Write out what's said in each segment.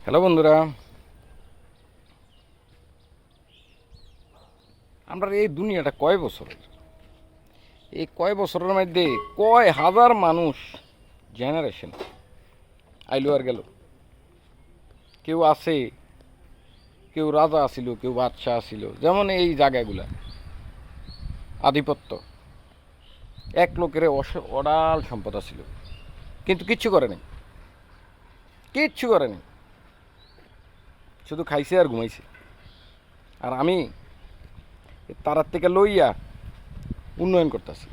Hello বন্ধুরা, আমরা এই দুনিয়াটা কয় বছরের? এই কয় বছরের মধ্যে কয় হাজার মানুষ জেনারেশন আইলো আর গেল। কেউ আছে, কেউ রাজা আসিল, কেউ বাদশাহ আসিল। যেমন এই জায়গাগুলা আধিপত্য, এক লোকের অডাল সম্পদ আসিল, কিন্তু কিচ্ছু করে নাই, কিচ্ছু করে নাই, শুধু খাইছে আর ঘুমাইছে। আর আমি তারার থেকে লইয়া উন্নয়ন করতেছি।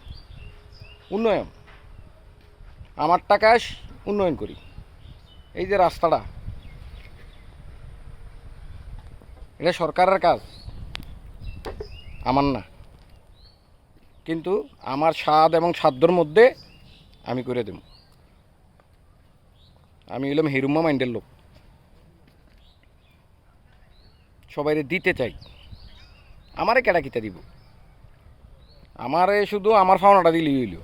উন্নয়ন আমার টাকায় উন্নয়ন করি। এই যে রাস্তাটা, এটা সরকারের কাজ, আমার না, কিন্তু আমার স্বাদ এবং সাধ্যর মধ্যে আমি করে দেব। আমি হইলাম হিরুম্মা মাইন্ডের লোক, সবাইরে দিতে চাই। আমারে কেটা কিতা দিব? আমারে শুধু আমার ফাওনাটা দিলেই হইল।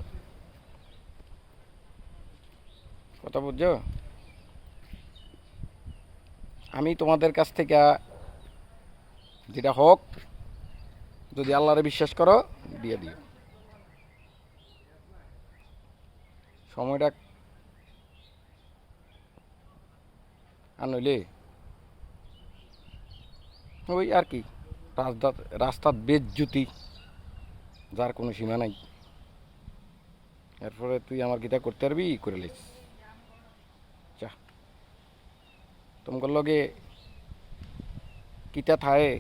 কথা বুঝছো? আমি তোমাদের কাছ থেকে যেটা হোক, যদি আল্লাহরে বিশ্বাস করো, দিয়ে দিও। সময়টা আর নইলে ওই আর কি, রাস্তার বেজ্জুতি, যার কোনো সীমা নাই। এরপরে তুই আমার গীতা করতে পারবি, করে লিস। চা তোমার লগে কিতা থায়ে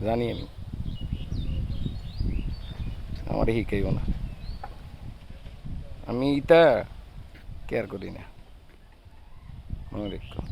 জানি আমি, আমার শিখাইব না। আমি ইটা কেয়ার করি না, মনে রেখো।